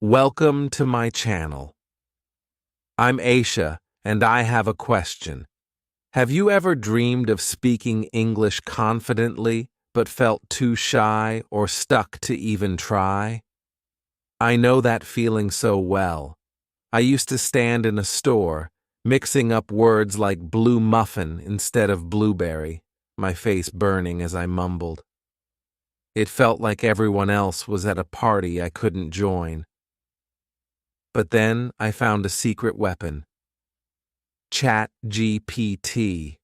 Welcome to my channel. I'm Aisha, and I have a question. Have you ever dreamed of speaking English confidently, but felt too shy or stuck to even try? I know that feeling so well. I used to stand in a store, mixing up words like blue muffin instead of blueberry, my face burning as I mumbled. It felt like everyone else was at a party I couldn't join. But then I found a secret weapon. ChatGPT.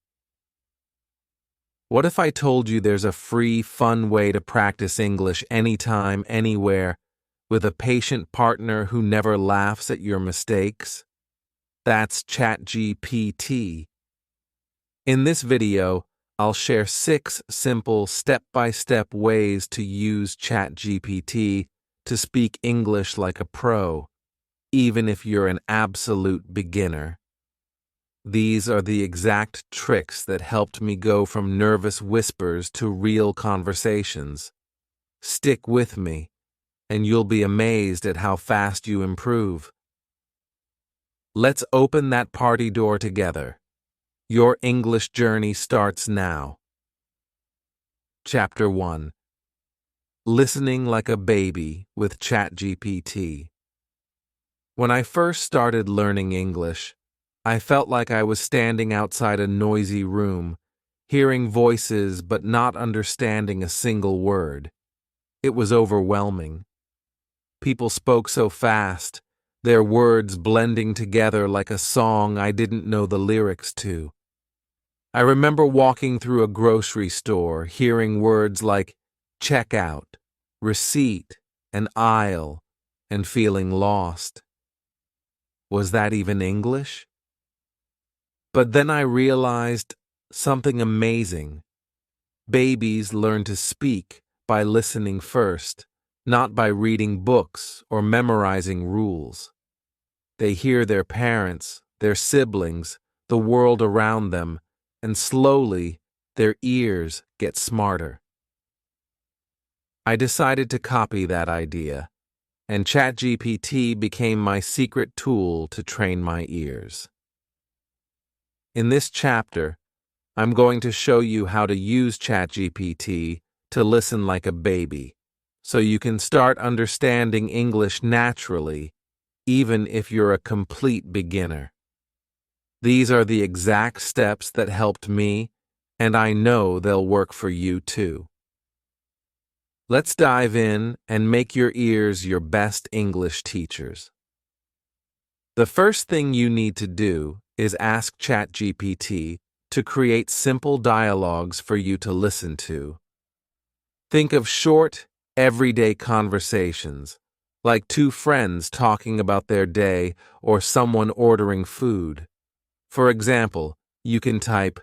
What if I told you there's a free, fun way to practice English anytime, anywhere, with a patient partner who never laughs at your mistakes? That's ChatGPT. In this video, I'll share 6 simple, step-by-step ways to use ChatGPT to speak English like a pro, even if you're an absolute beginner. These are the exact tricks that helped me go from nervous whispers to real conversations. Stick with me, and you'll be amazed at how fast you improve. Let's open that party door together. Your English journey starts now. Chapter 1. Listening like a baby with ChatGPT. When I first started learning English, I felt like I was standing outside a noisy room, hearing voices but not understanding a single word. It was overwhelming. People spoke so fast, their words blending together like a song I didn't know the lyrics to. I remember walking through a grocery store, hearing words like checkout, receipt, and aisle, and feeling lost. Was that even English? But then I realized something amazing. Babies learn to speak by listening first, not by reading books or memorizing rules. They hear their parents, their siblings, the world around them, and slowly their ears get smarter. I decided to copy that idea, and ChatGPT became my secret tool to train my ears. In this chapter, I'm going to show you how to use ChatGPT to listen like a baby, so you can start understanding English naturally, even if you're a complete beginner. These are the exact steps that helped me, and I know they'll work for you too. Let's dive in and make your ears your best English teachers. The first thing you need to do is ask ChatGPT to create simple dialogues for you to listen to. Think of short, everyday conversations, like 2 friends talking about their day or someone ordering food. For example, you can type,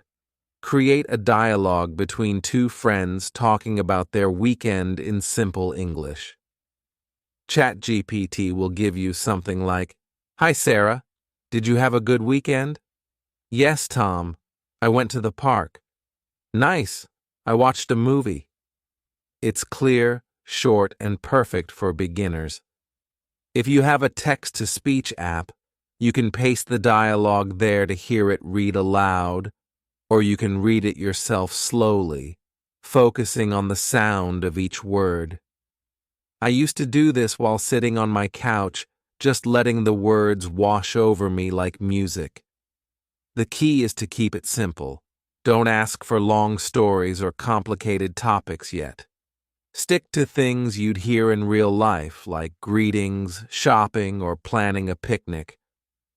"Create a dialogue between 2 friends talking about their weekend in simple English." ChatGPT will give you something like, "Hi Sarah, did you have a good weekend?" "Yes, Tom, I went to the park." "Nice, I watched a movie." It's clear, short, and perfect for beginners. If you have a text-to-speech app, you can paste the dialogue there to hear it read aloud, or you can read it yourself slowly, focusing on the sound of each word. I used to do this while sitting on my couch, just letting the words wash over me like music. The key is to keep it simple. Don't ask for long stories or complicated topics yet. Stick to things you'd hear in real life, like greetings, shopping, or planning a picnic.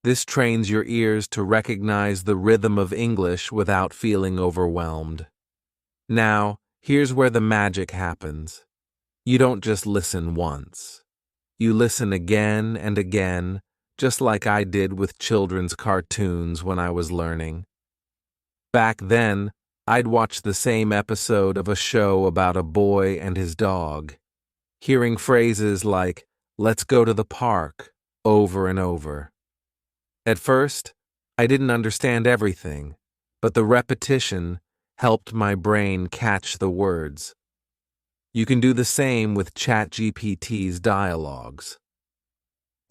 This trains your ears to recognize the rhythm of English without feeling overwhelmed. Now, here's where the magic happens. You don't just listen once. You listen again and again, just like I did with children's cartoons when I was learning. Back then, I'd watch the same episode of a show about a boy and his dog, hearing phrases like, "Let's go to the park," over and over. At first, I didn't understand everything, but the repetition helped my brain catch the words. You can do the same with ChatGPT's dialogues.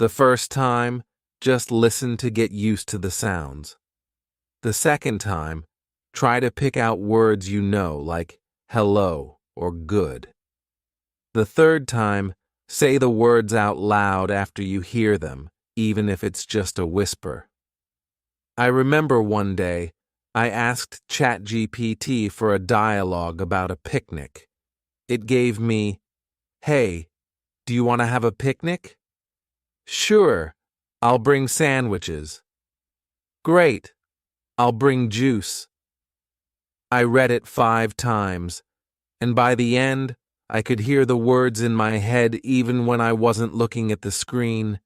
The first time, just listen to get used to the sounds. The second time, try to pick out words you know, like hello or good. The third time, say the words out loud after you hear them, even if it's just a whisper. I remember one day, I asked ChatGPT for a dialogue about a picnic. It gave me, "Hey, do you want to have a picnic?" "Sure, I'll bring sandwiches." "Great, I'll bring juice." I read it 5 times, and by the end, I could hear the words in my head even when I wasn't looking at the screen.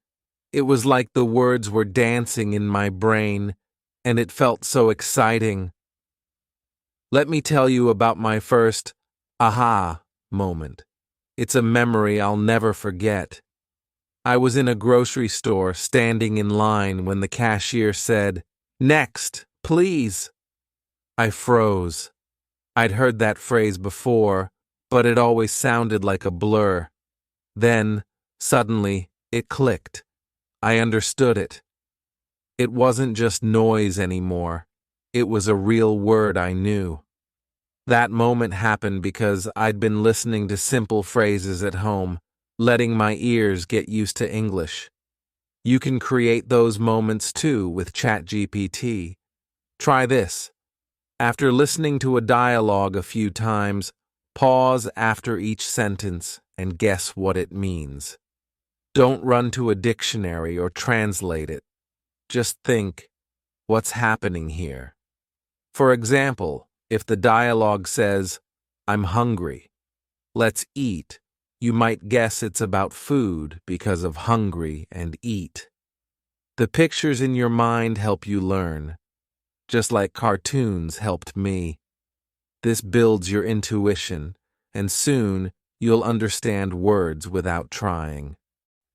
It was like the words were dancing in my brain, and it felt so exciting. Let me tell you about my first aha moment. It's a memory I'll never forget. I was in a grocery store standing in line when the cashier said, "Next, please." I froze. I'd heard that phrase before, but it always sounded like a blur. Then, suddenly, it clicked. I understood it. It wasn't just noise anymore. It was a real word I knew. That moment happened because I'd been listening to simple phrases at home, letting my ears get used to English. You can create those moments too with ChatGPT. Try this. After listening to a dialogue a few times, pause after each sentence and guess what it means. Don't run to a dictionary or translate it. Just think, what's happening here? For example, if the dialogue says, "I'm hungry, let's eat," you might guess it's about food because of hungry and eat. The pictures in your mind help you learn, just like cartoons helped me. This builds your intuition, and soon you'll understand words without trying.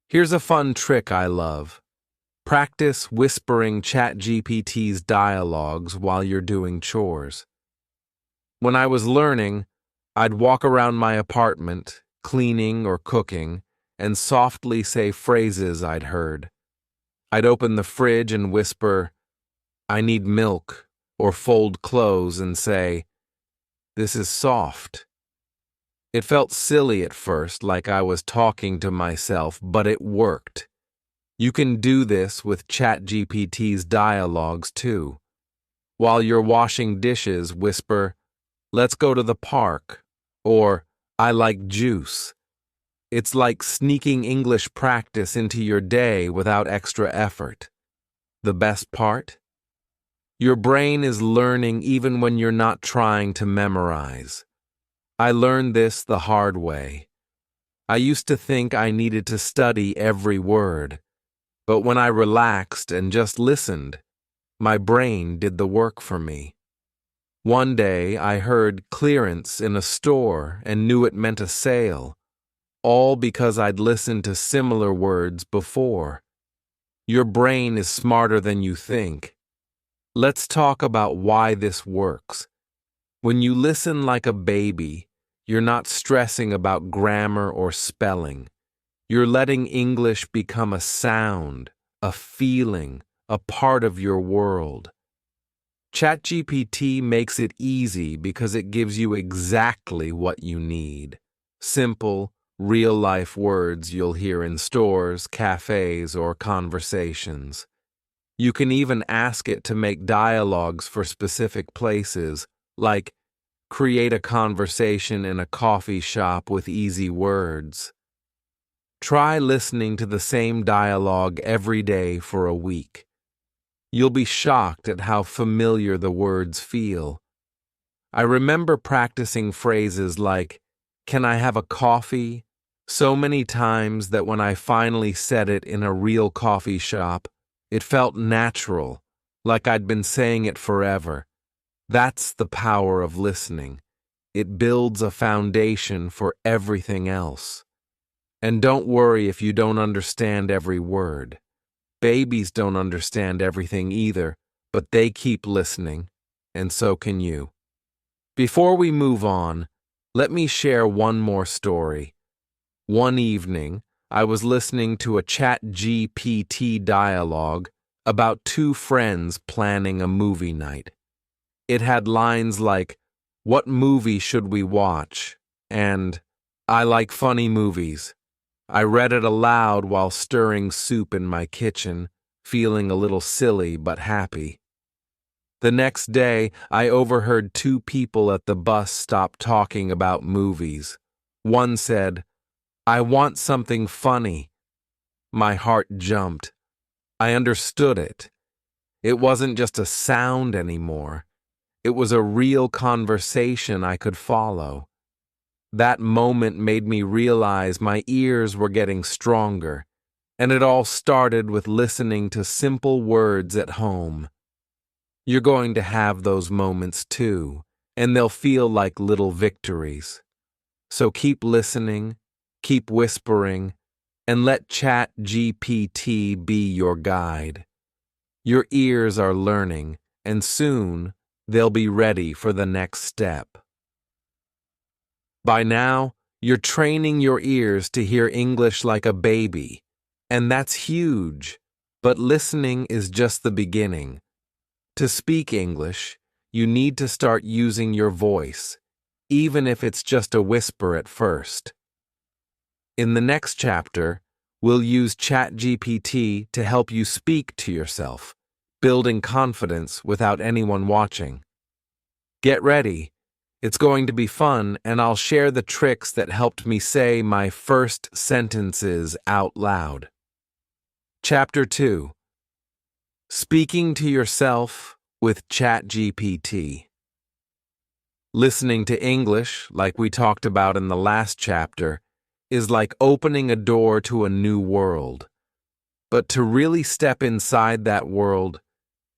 Here's a fun trick I love. Practice whispering ChatGPT's dialogues while you're doing chores. When I was learning, I'd walk around my apartment, cleaning or cooking, and softly say phrases I'd heard. I'd open the fridge and whisper, "I need milk," or fold clothes and say, "This is soft." It felt silly at first, like I was talking to myself, but it worked. You can do this with ChatGPT's dialogues too. While you're washing dishes, whisper, "Let's go to the park," or "I like juice." It's like sneaking English practice into your day without extra effort. The best part? Your brain is learning even when you're not trying to memorize. I learned this the hard way. I used to think I needed to study every word, but when I relaxed and just listened, my brain did the work for me. One day I heard clearance in a store and knew it meant a sale, all because I'd listened to similar words before. Your brain is smarter than you think. Let's talk about why this works. When you listen like a baby, you're not stressing about grammar or spelling. You're letting English become a sound, a feeling, a part of your world. ChatGPT makes it easy because it gives you exactly what you need. Simple, real-life words you'll hear in stores, cafes, or conversations. You can even ask it to make dialogues for specific places, like create a conversation in a coffee shop with easy words. Try listening to the same dialogue every day for a week. You'll be shocked at how familiar the words feel. I remember practicing phrases like, "Can I have a coffee?" so many times that when I finally said it in a real coffee shop, it felt natural, like I'd been saying it forever. That's the power of listening. It builds a foundation for everything else. And don't worry if you don't understand every word. Babies don't understand everything either, but they keep listening, and so can you. Before we move on, let me share one more story. One evening, I was listening to a ChatGPT dialogue about two friends planning a movie night. It had lines like, "What movie should we watch?" and "I like funny movies." I read it aloud while stirring soup in my kitchen, feeling a little silly but happy. The next day, I overheard two people at the bus stop talking about movies. One said, "I want something funny." My heart jumped. I understood it. It wasn't just a sound anymore. It was a real conversation I could follow. That moment made me realize my ears were getting stronger, and it all started with listening to simple words at home. You're going to have those moments too, and they'll feel like little victories. So keep listening, keep whispering, and let ChatGPT be your guide. Your ears are learning, and soon they'll be ready for the next step. By now, you're training your ears to hear English like a baby, and that's huge, but listening is just the beginning. To speak English, you need to start using your voice, even if it's just a whisper at first. In the next chapter, we'll use ChatGPT to help you speak to yourself, building confidence without anyone watching. Get ready. It's going to be fun, and I'll share the tricks that helped me say my first sentences out loud. Chapter 2. Speaking to yourself with ChatGPT. Listening to English, like we talked about in the last chapter, is like opening a door to a new world. But to really step inside that world,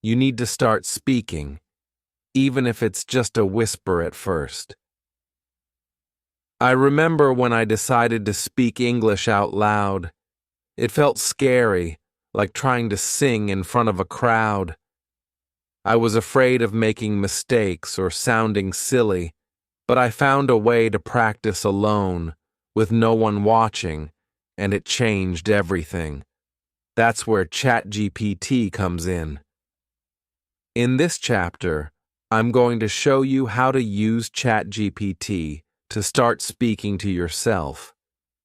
you need to start speaking, even if it's just a whisper at first. I remember when I decided to speak English out loud. It felt scary, like trying to sing in front of a crowd. I was afraid of making mistakes or sounding silly, but I found a way to practice alone, with no one watching, and it changed everything. That's where ChatGPT comes in. In this chapter, I'm going to show you how to use ChatGPT to start speaking to yourself,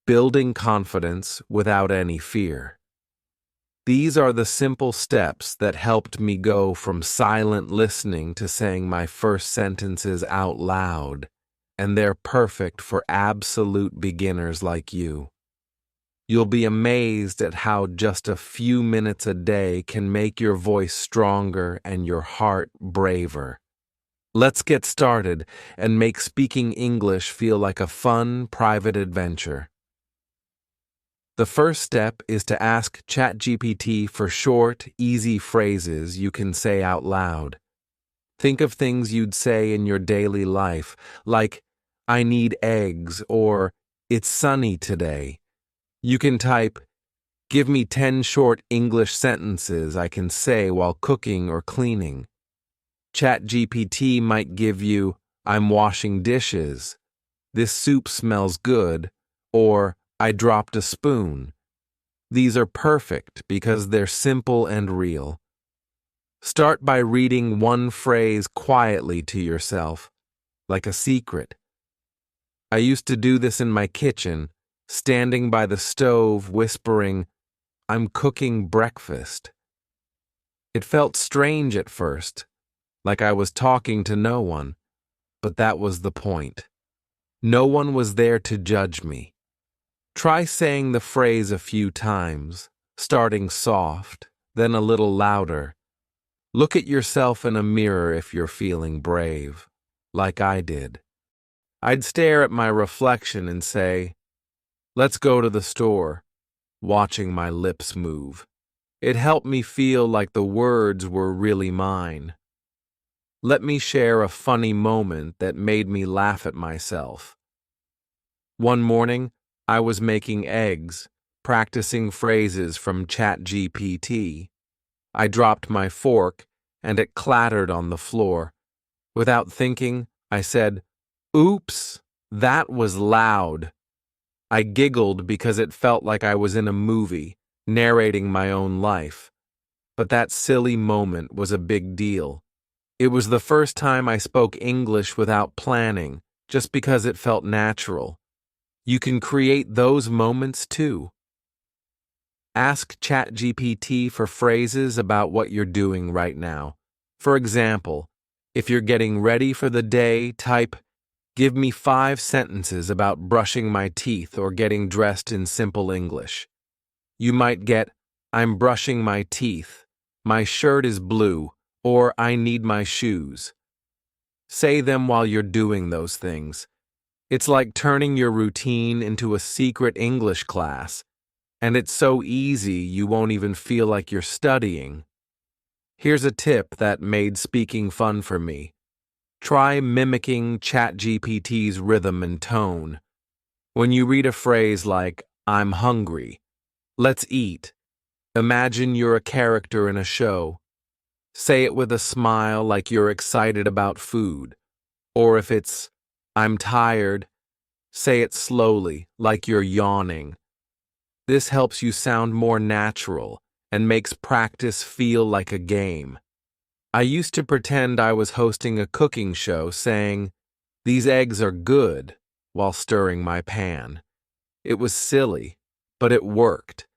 building confidence without any fear. These are the simple steps that helped me go from silent listening to saying my first sentences out loud, and they're perfect for absolute beginners like you. You'll be amazed at how just a few minutes a day can make your voice stronger and your heart braver. Let's get started and make speaking English feel like a fun, private adventure. The first step is to ask ChatGPT for short, easy phrases you can say out loud. Think of things you'd say in your daily life, like, "I need eggs," or "It's sunny today." You can type, "Give me 10 short English sentences I can say while cooking or cleaning." ChatGPT might give you, "I'm washing dishes," "This soup smells good," or "I dropped a spoon." These are perfect because they're simple and real. Start by reading one phrase quietly to yourself, like a secret. I used to do this in my kitchen, standing by the stove whispering, "I'm cooking breakfast." It felt strange at first, like I was talking to no one, but that was the point. No one was there to judge me. Try saying the phrase a few times, starting soft, then a little louder. Look at yourself in a mirror if you're feeling brave, like I did. I'd stare at my reflection and say, "Let's go to the store," watching my lips move. It helped me feel like the words were really mine. Let me share a funny moment that made me laugh at myself. One morning, I was making eggs, practicing phrases from ChatGPT. I dropped my fork, and it clattered on the floor. Without thinking, I said, "Oops, that was loud." I giggled because it felt like I was in a movie, narrating my own life. But that silly moment was a big deal. It was the first time I spoke English without planning, just because it felt natural. You can create those moments too. Ask ChatGPT for phrases about what you're doing right now. For example, if you're getting ready for the day, type, "Give me 5 sentences about brushing my teeth or getting dressed in simple English." You might get, "I'm brushing my teeth," "My shirt is blue," or "I need my shoes." Say them while you're doing those things. It's like turning your routine into a secret English class, and it's so easy you won't even feel like you're studying. Here's a tip that made speaking fun for me. Try mimicking ChatGPT's rhythm and tone. When you read a phrase like, "I'm hungry," "Let's eat," imagine you're a character in a show. Say it with a smile like you're excited about food. Or if it's, "I'm tired," say it slowly like you're yawning. This helps you sound more natural and makes practice feel like a game. I used to pretend I was hosting a cooking show saying, "These eggs are good," while stirring my pan. It was silly, but it worked.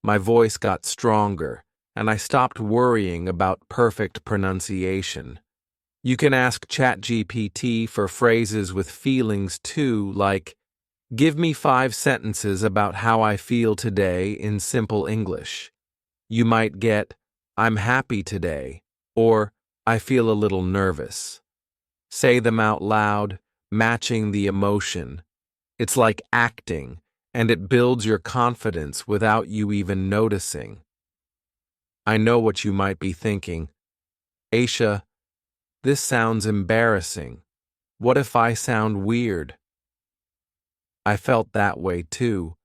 My voice got stronger, and I stopped worrying about perfect pronunciation. You can ask ChatGPT for phrases with feelings too, like, "Give me 5 sentences about how I feel today in simple English." You might get, "I'm happy today," or "I feel a little nervous." Say them out loud, matching the emotion. It's like acting, and it builds your confidence without you even noticing. I know what you might be thinking. "Aisha, this sounds embarrassing. What if I sound weird?" I felt that way too.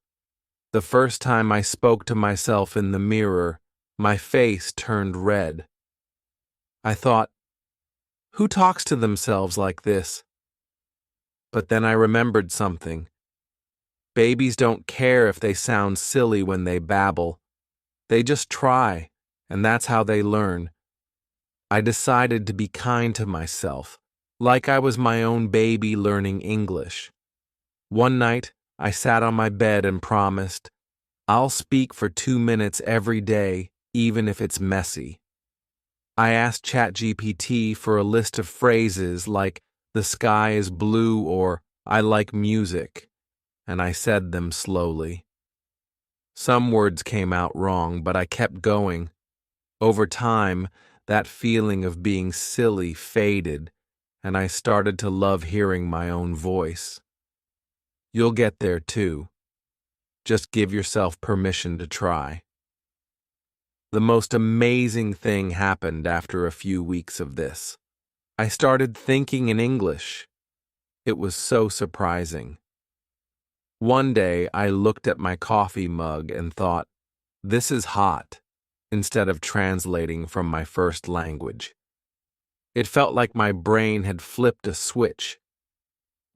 The first time I spoke to myself in the mirror, my face turned red. I thought, who talks to themselves like this? But then I remembered something. Babies don't care if they sound silly when they babble. They just try, and that's how they learn. I decided to be kind to myself, like I was my own baby learning English. One night, I sat on my bed and promised, "I'll speak for 2 minutes every day, even if it's messy." I asked ChatGPT for a list of phrases like, "The sky is blue," or "I like music," and I said them slowly. Some words came out wrong, but I kept going. Over time, that feeling of being silly faded, and I started to love hearing my own voice. You'll get there too. Just give yourself permission to try. The most amazing thing happened after a few weeks of this. I started thinking in English. It was so surprising. One day, I looked at my coffee mug and thought, "This is hot," instead of translating from my first language. It felt like my brain had flipped a switch.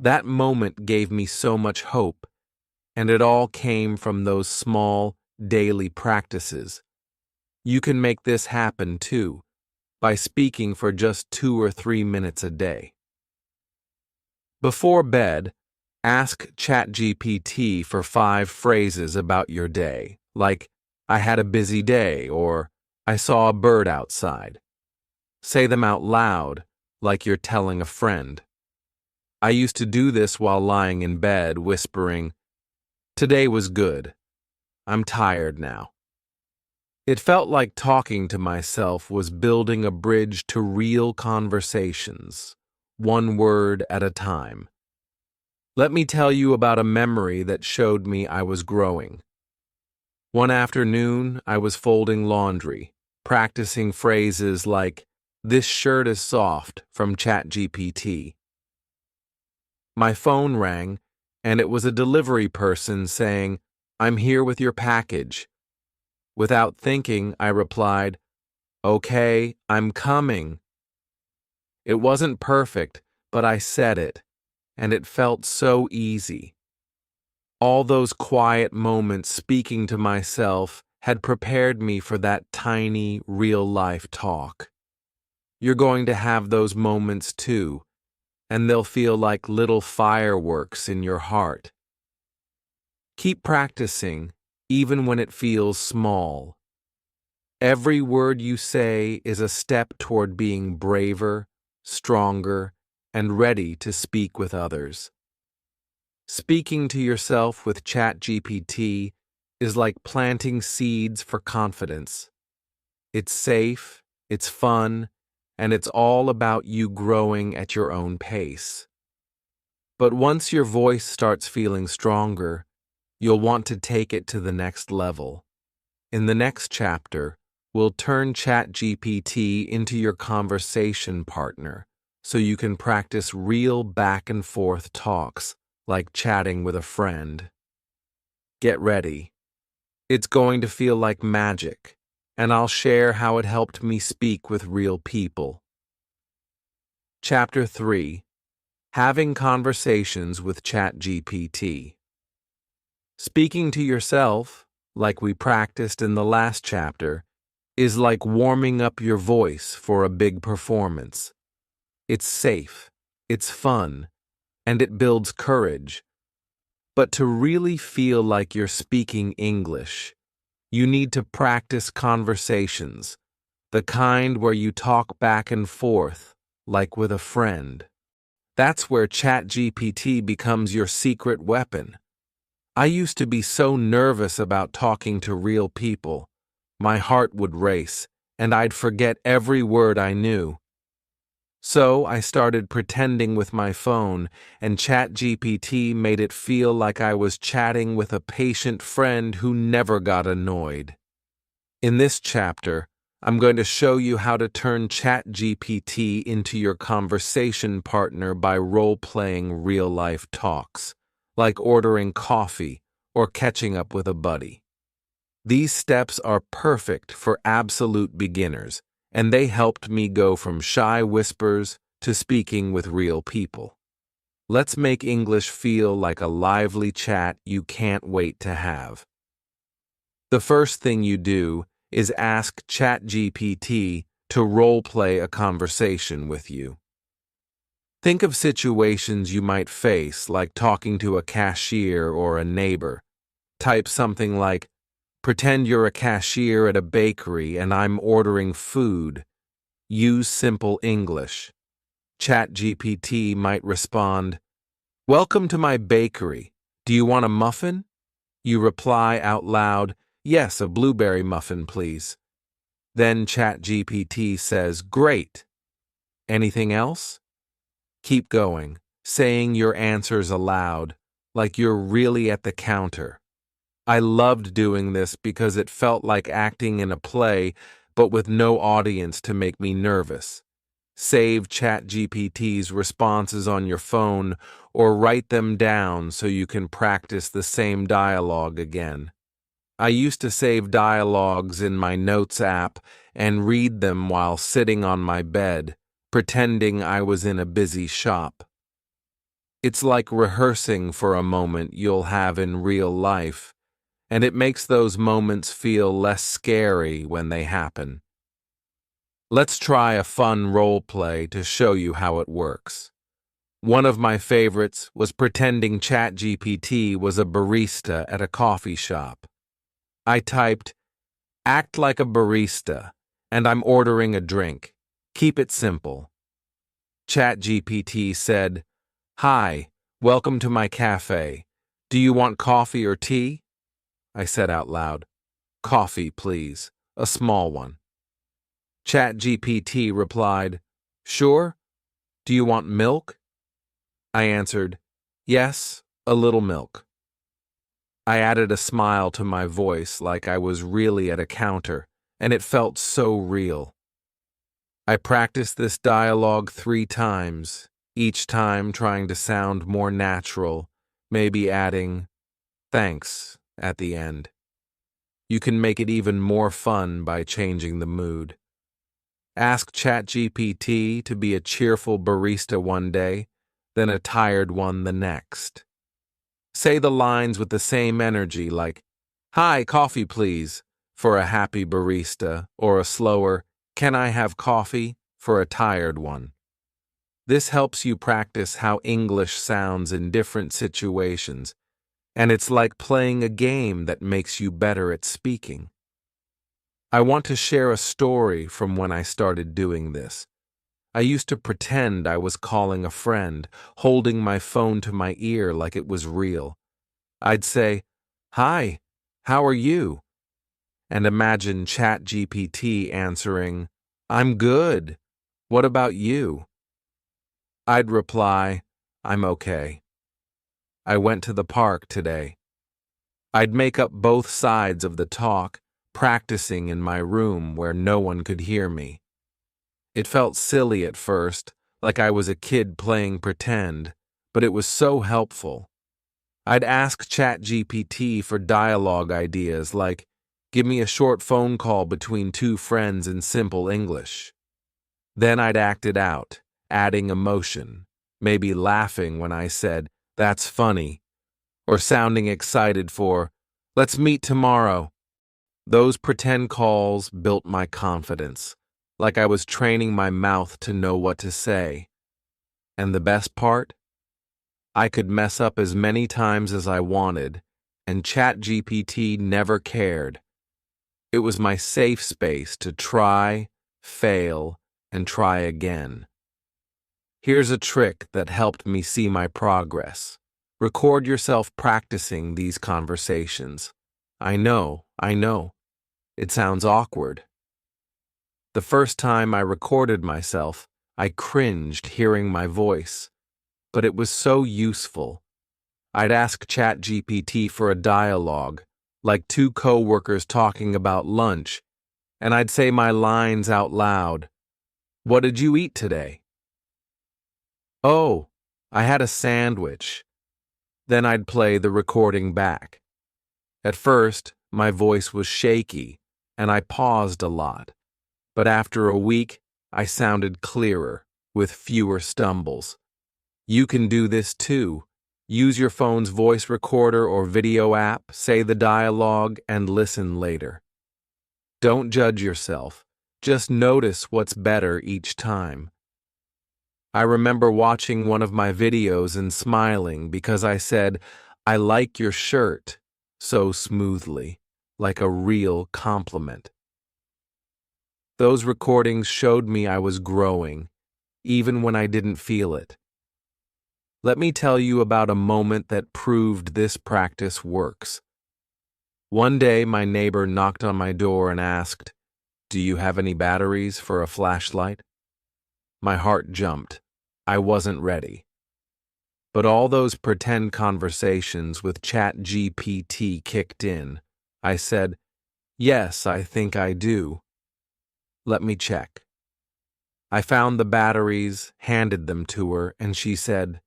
That moment gave me so much hope, and it all came from those small, daily practices. You can make this happen too, by speaking for just 2 or 3 minutes a day. Before bed, ask ChatGPT for 5 phrases about your day, like, "I had a busy day," or "I saw a bird outside." Say them out loud, like you're telling a friend. I used to do this while lying in bed, whispering, "Today was good. I'm tired now." It felt like talking to myself was building a bridge to real conversations, one word at a time. Let me tell you about a memory that showed me I was growing. One afternoon, I was folding laundry, practicing phrases like, "This shirt is soft," from ChatGPT. My phone rang, and it was a delivery person saying, "I'm here with your package." Without thinking, I replied, "Okay, I'm coming." It wasn't perfect, but I said it, and it felt so easy. All those quiet moments speaking to myself had prepared me for that tiny, real-life talk. You're going to have those moments too, and they'll feel like little fireworks in your heart. Keep practicing, even when it feels small. Every word you say is a step toward being braver, stronger, and ready to speak with others. Speaking to yourself with ChatGPT is like planting seeds for confidence. It's safe, it's fun, and it's all about you growing at your own pace. But once your voice starts feeling stronger, you'll want to take it to the next level. In the next chapter, we'll turn ChatGPT into your conversation partner so you can practice real back-and-forth talks like chatting with a friend. Get ready. It's going to feel like magic, and I'll share how it helped me speak with real people. Chapter 3. Having Conversations with ChatGPT. Speaking to yourself, like we practiced in the last chapter, is like warming up your voice for a big performance. It's safe, it's fun, and it builds courage. But to really feel like you're speaking English, you need to practice conversations, the kind where you talk back and forth, like with a friend. That's where ChatGPT becomes your secret weapon. I used to be so nervous about talking to real people. My heart would race, and I'd forget every word I knew. So I started pretending with my phone, and ChatGPT made it feel like I was chatting with a patient friend who never got annoyed. In this chapter, I'm going to show you how to turn ChatGPT into your conversation partner by role-playing real-life talks, like ordering coffee or catching up with a buddy. These steps are perfect for absolute beginners, and they helped me go from shy whispers to speaking with real people. Let's make English feel like a lively chat you can't wait to have. The first thing you do is ask ChatGPT to role-play a conversation with you. Think of situations you might face, like talking to a cashier or a neighbor. Type something like, "Pretend you're a cashier at a bakery and I'm ordering food. Use simple English." ChatGPT might respond, "Welcome to my bakery. Do you want a muffin?" You reply out loud, "Yes, a blueberry muffin, please." Then ChatGPT says, "Great. Anything else?" Keep going, saying your answers aloud, like you're really at the counter. I loved doing this because it felt like acting in a play, but with no audience to make me nervous. Save ChatGPT's responses on your phone or write them down so you can practice the same dialogue again. I used to save dialogues in my Notes app and read them while sitting on my bed, pretending I was in a busy shop. It's like rehearsing for a moment you'll have in real life, and it makes those moments feel less scary when they happen. Let's try a fun role play to show you how it works. One of my favorites was pretending ChatGPT was a barista at a coffee shop. I typed, "Act like a barista, and I'm ordering a drink. Keep it simple." ChatGPT said, "Hi, welcome to my cafe. Do you want coffee or tea?" I said out loud, "Coffee, please, a small one." ChatGPT replied, "Sure. Do you want milk?" I answered, "Yes, a little milk." I added a smile to my voice like I was really at a counter, and it felt so real. I practiced this dialogue 3 times, each time trying to sound more natural, maybe adding, "Thanks," at the end. You can make it even more fun by changing the mood. Ask ChatGPT to be a cheerful barista one day, then a tired one the next. Say the lines with the same energy, like, "Hi, coffee please," for a happy barista, or a slower, "Can I have coffee?" for a tired one. This helps you practice how English sounds in different situations, and it's like playing a game that makes you better at speaking. I want to share a story from when I started doing this. I used to pretend I was calling a friend, holding my phone to my ear like it was real. I'd say, "Hi, how are you?" and imagine ChatGPT answering, "I'm good. What about you?" I'd reply, "I'm okay. I went to the park today." I'd make up both sides of the talk, practicing in my room where no one could hear me. It felt silly at first, like I was a kid playing pretend, but it was so helpful. I'd ask ChatGPT for dialogue ideas like, "Give me a short phone call between two friends in simple English." Then I'd act it out, adding emotion, maybe laughing when I said, "That's funny," or sounding excited for, "Let's meet tomorrow." Those pretend calls built my confidence, like I was training my mouth to know what to say. And the best part? I could mess up as many times as I wanted, and ChatGPT never cared. It was my safe space to try, fail, and try again. Here's a trick that helped me see my progress. Record yourself practicing these conversations. I know. It sounds awkward. The first time I recorded myself, I cringed hearing my voice, but it was so useful. I'd ask ChatGPT for a dialogue, like two coworkers talking about lunch, and I'd say my lines out loud. "What did you eat today?" "Oh, I had a sandwich." Then I'd play the recording back. At first, my voice was shaky, and I paused a lot. But after a week, I sounded clearer, with fewer stumbles. You can do this too. Use your phone's voice recorder or video app, say the dialogue, and listen later. Don't judge yourself. Just notice what's better each time. I remember watching one of my videos and smiling because I said, "I like your shirt," so smoothly, like a real compliment. Those recordings showed me I was growing, even when I didn't feel it. Let me tell you about a moment that proved this practice works. One day, my neighbor knocked on my door and asked, "Do you have any batteries for a flashlight?" My heart jumped. I wasn't ready. But all those pretend conversations with ChatGPT kicked in. I said, "Yes, I think I do. Let me check." I found the batteries, handed them to her, and she said,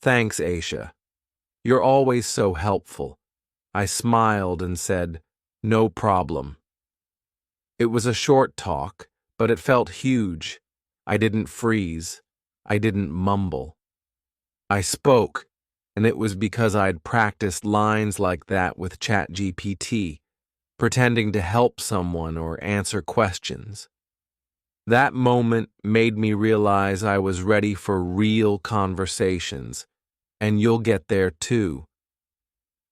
"Thanks, Aisha. You're always so helpful." I smiled and said, "No problem." It was a short talk, but it felt huge. I didn't freeze. I didn't mumble. I spoke, and it was because I'd practiced lines like that with ChatGPT, pretending to help someone or answer questions. That moment made me realize I was ready for real conversations, and you'll get there too.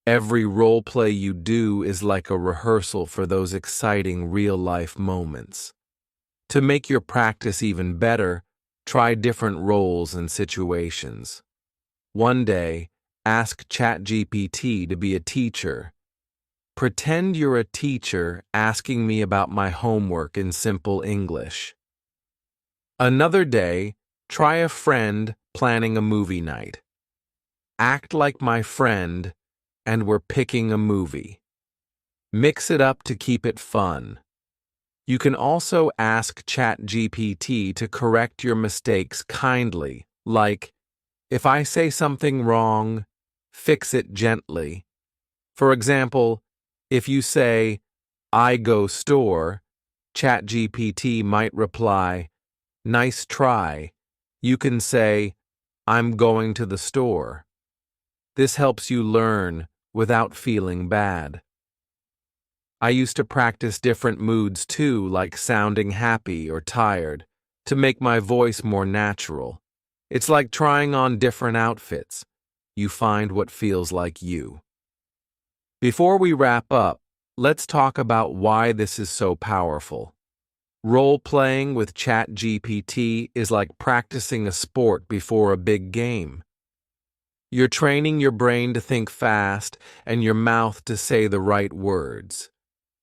Every role play you do is like a rehearsal for those exciting real-life moments. To make your practice even better, try different roles and situations. One day, ask ChatGPT to be a teacher. Pretend you're a teacher asking me about my homework in simple English. Another day, try a friend planning a movie night. Act like my friend, and we're picking a movie. Mix it up to keep it fun. You can also ask ChatGPT to correct your mistakes kindly, like, "If I say something wrong, fix it gently." For example, if you say, "I go store," ChatGPT might reply, "Nice try." You can say, "I'm going to the store." This helps you learn without feeling bad. I used to practice different moods too, like sounding happy or tired, to make my voice more natural. It's like trying on different outfits. You find what feels like you. Before we wrap up, let's talk about why this is so powerful. Role-playing with ChatGPT is like practicing a sport before a big game. You're training your brain to think fast and your mouth to say the right words.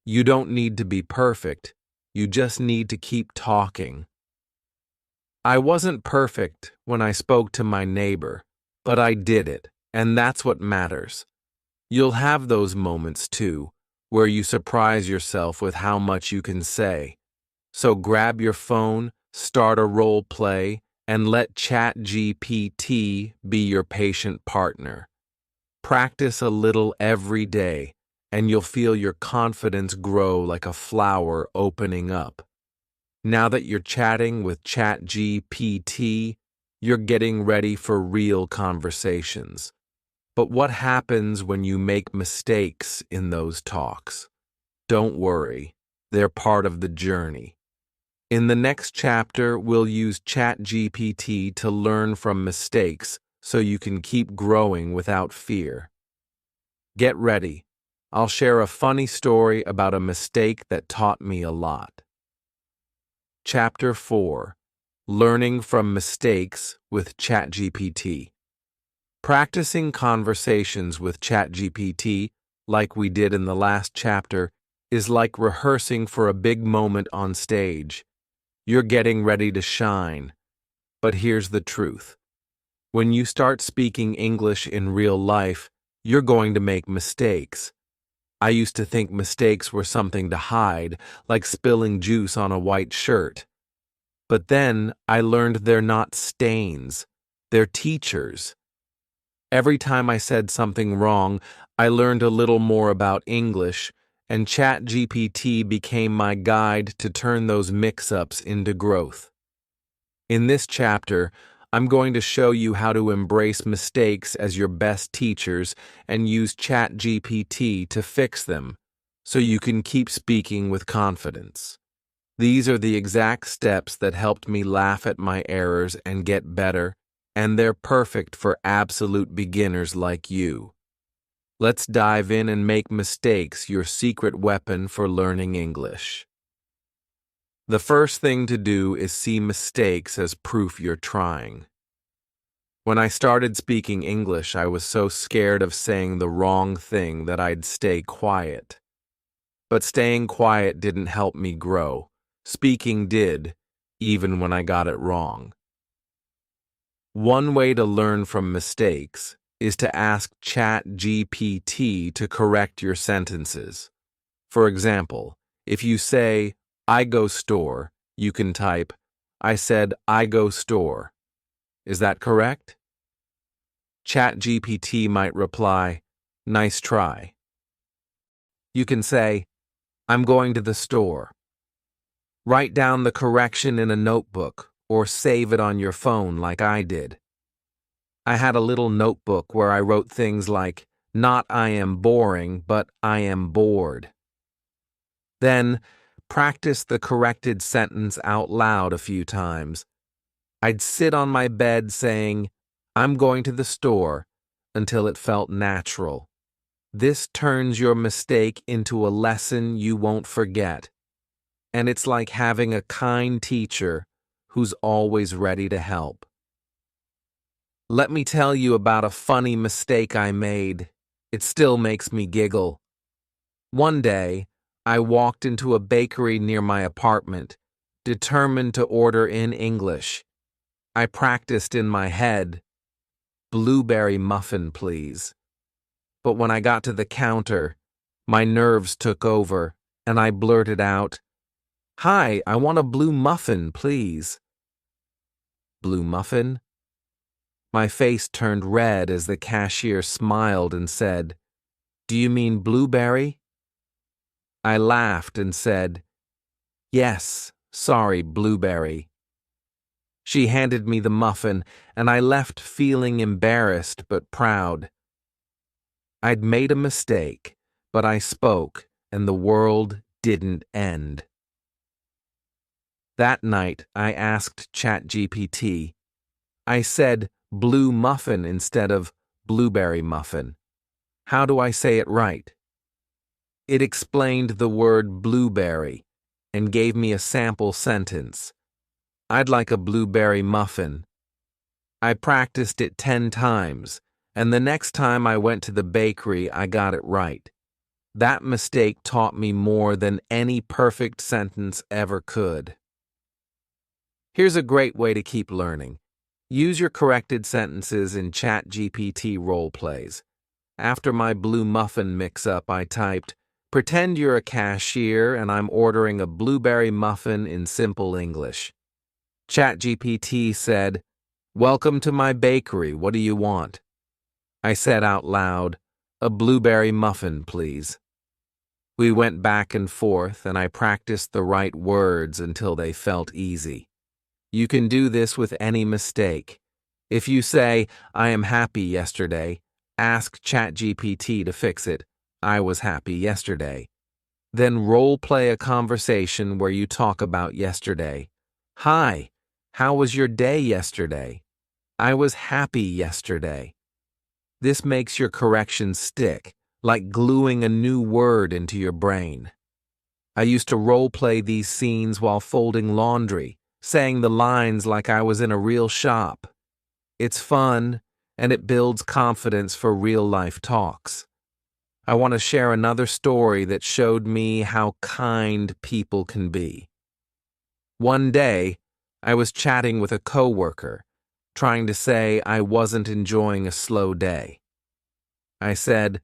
You don't need to be perfect, you just need to keep talking. I wasn't perfect when I spoke to my neighbor, but I did it, and that's what matters. You'll have those moments too, where you surprise yourself with how much you can say. So grab your phone, start a role play, and let ChatGPT be your patient partner. Practice a little every day, and you'll feel your confidence grow like a flower opening up. Now that you're chatting with ChatGPT, you're getting ready for real conversations. But what happens when you make mistakes in those talks? Don't worry, they're part of the journey. In the next chapter, we'll use ChatGPT to learn from mistakes so you can keep growing without fear. Get ready. I'll share a funny story about a mistake that taught me a lot. Chapter 4: Learning from Mistakes with ChatGPT. Practicing conversations with ChatGPT, like we did in the last chapter, is like rehearsing for a big moment on stage. You're getting ready to shine. But here's the truth. When you start speaking English in real life, you're going to make mistakes. I used to think mistakes were something to hide, like spilling juice on a white shirt. But then I learned they're not stains, they're teachers. Every time I said something wrong, I learned a little more about English, and ChatGPT became my guide to turn those mix-ups into growth. In this chapter, I'm going to show you how to embrace mistakes as your best teachers and use ChatGPT to fix them, so you can keep speaking with confidence. These are the exact steps that helped me laugh at my errors and get better, and they're perfect for absolute beginners like you. Let's dive in and make mistakes your secret weapon for learning English. The first thing to do is see mistakes as proof you're trying. When I started speaking English, I was so scared of saying the wrong thing that I'd stay quiet. But staying quiet didn't help me grow. Speaking did, even when I got it wrong. One way to learn from mistakes is to ask ChatGPT to correct your sentences. For example, if you say, "I go store," you can type, "I said I go store." Is that correct? ChatGPT might reply, "Nice try." You can say, "I'm going to the store." Write down the correction in a notebook or save it on your phone like I did. I had a little notebook where I wrote things like, not "I am boring," but "I am bored." Then, practice the corrected sentence out loud a few times. I'd sit on my bed saying, "I'm going to the store," until it felt natural. This turns your mistake into a lesson you won't forget. And it's like having a kind teacher who's always ready to help. Let me tell you about a funny mistake I made. It still makes me giggle. One day, I walked into a bakery near my apartment, determined to order in English. I practiced in my head, "Blueberry muffin, please." But when I got to the counter, my nerves took over, and I blurted out, "Hi, I want a blue muffin, please." Blue muffin? My face turned red as the cashier smiled and said, "Do you mean blueberry?" I laughed and said, "Yes, sorry, blueberry." She handed me the muffin, and I left feeling embarrassed but proud. I'd made a mistake, but I spoke, and the world didn't end. That night, I asked ChatGPT. I said blue muffin instead of blueberry muffin. How do I say it right? It explained the word blueberry and gave me a sample sentence. I'd like a blueberry muffin. I practiced it 10 times, and the next time I went to the bakery, I got it right. That mistake taught me more than any perfect sentence ever could. Here's a great way to keep learning. Use your corrected sentences in ChatGPT role plays. After my blue muffin mix-up, I typed, "Pretend you're a cashier and I'm ordering a blueberry muffin in simple English." ChatGPT said, "Welcome to my bakery. What do you want?" I said out loud, "A blueberry muffin, please." We went back and forth, and I practiced the right words until they felt easy. You can do this with any mistake. If you say, "I am happy yesterday," ask ChatGPT to fix it. "I was happy yesterday." Then role-play a conversation where you talk about yesterday. "Hi, how was your day yesterday?" "I was happy yesterday." This makes your corrections stick, like gluing a new word into your brain. I used to role-play these scenes while folding laundry, saying the lines like I was in a real shop. It's fun, and it builds confidence for real-life talks. I want to share another story that showed me how kind people can be. One day, I was chatting with a coworker, trying to say I wasn't enjoying a slow day. I said,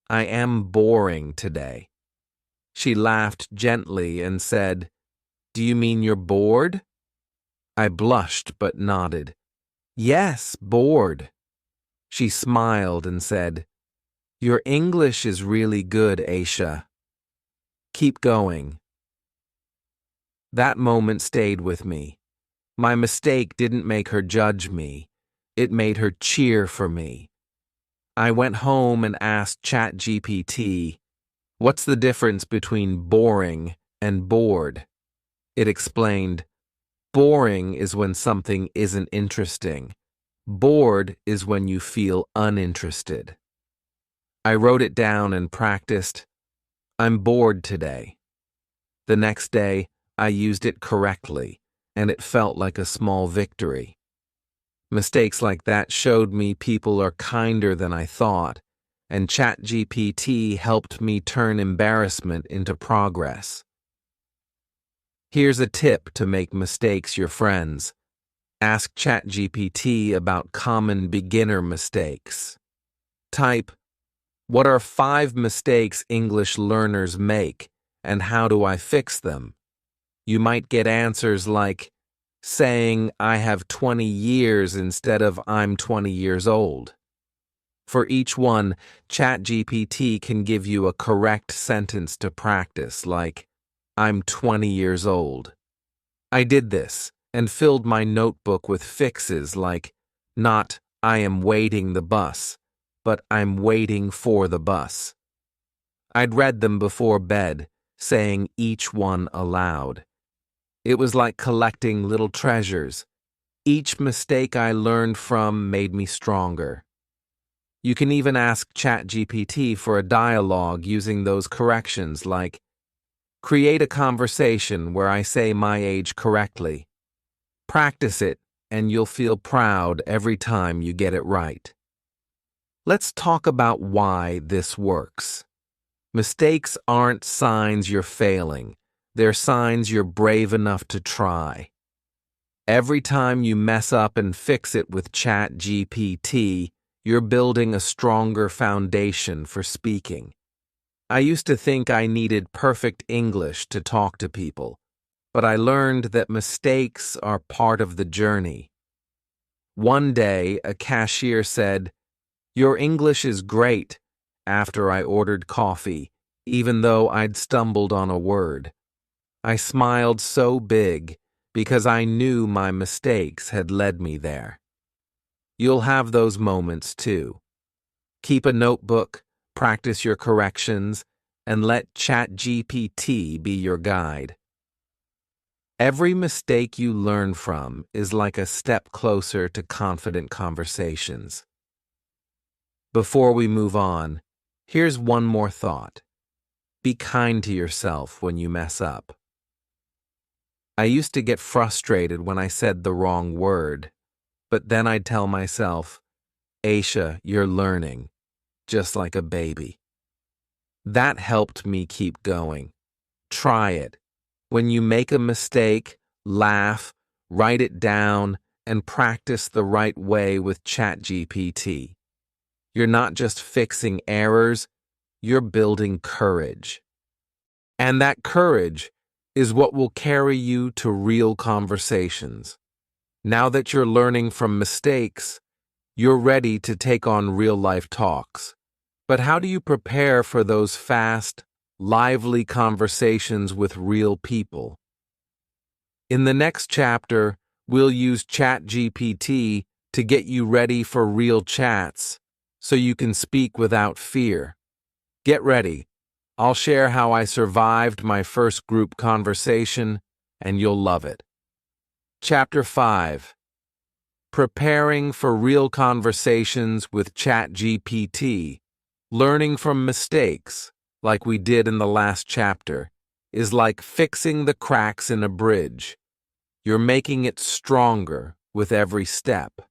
"I am boring today." She laughed gently and said, "Do you mean you're bored?" I blushed but nodded. "Yes, bored." She smiled and said, "Your English is really good, Aisha. Keep going." That moment stayed with me. My mistake didn't make her judge me. It made her cheer for me. I went home and asked ChatGPT, "What's the difference between boring and bored?" It explained, "Boring is when something isn't interesting. Bored is when you feel uninterested." I wrote it down and practiced, "I'm bored today." The next day, I used it correctly, and it felt like a small victory. Mistakes like that showed me people are kinder than I thought, and ChatGPT helped me turn embarrassment into progress. Here's a tip to make mistakes your friends. Ask ChatGPT about common beginner mistakes. Type, "What are 5 mistakes English learners make, and how do I fix them?" You might get answers like, saying, "I have 20 years instead of I'm 20 years old." For each one, ChatGPT can give you a correct sentence to practice, like, "I'm 20 years old." I did this and filled my notebook with fixes like, not "I am waiting the bus," but "I'm waiting for the bus." I'd read them before bed, saying each one aloud. It was like collecting little treasures. Each mistake I learned from made me stronger. You can even ask ChatGPT for a dialogue using those corrections like, "Create a conversation where I say my age correctly." Practice it, and you'll feel proud every time you get it right. Let's talk about why this works. Mistakes aren't signs you're failing. They're signs you're brave enough to try. Every time you mess up and fix it with ChatGPT, you're building a stronger foundation for speaking. I used to think I needed perfect English to talk to people, but I learned that mistakes are part of the journey. One day, a cashier said, "Your English is great," after I ordered coffee, even though I'd stumbled on a word. I smiled so big because I knew my mistakes had led me there. You'll have those moments too. Keep a notebook, practice your corrections, and let ChatGPT be your guide. Every mistake you learn from is like a step closer to confident conversations. Before we move on, here's one more thought. Be kind to yourself when you mess up. I used to get frustrated when I said the wrong word, but then I'd tell myself, Aisha, you're learning, just like a baby. That helped me keep going. Try it. When you make a mistake, laugh, write it down, and practice the right way with ChatGPT. You're not just fixing errors, you're building courage. And that courage is what will carry you to real conversations. Now that you're learning from mistakes, you're ready to take on real-life talks. But how do you prepare for those fast, lively conversations with real people? In the next chapter, we'll use ChatGPT to get you ready for real chats so you can speak without fear. Get ready. I'll share how I survived my first group conversation, and you'll love it. Chapter 5. Preparing for real conversations with ChatGPT. Learning from mistakes, like we did in the last chapter, is like fixing the cracks in a bridge. You're making it stronger with every step.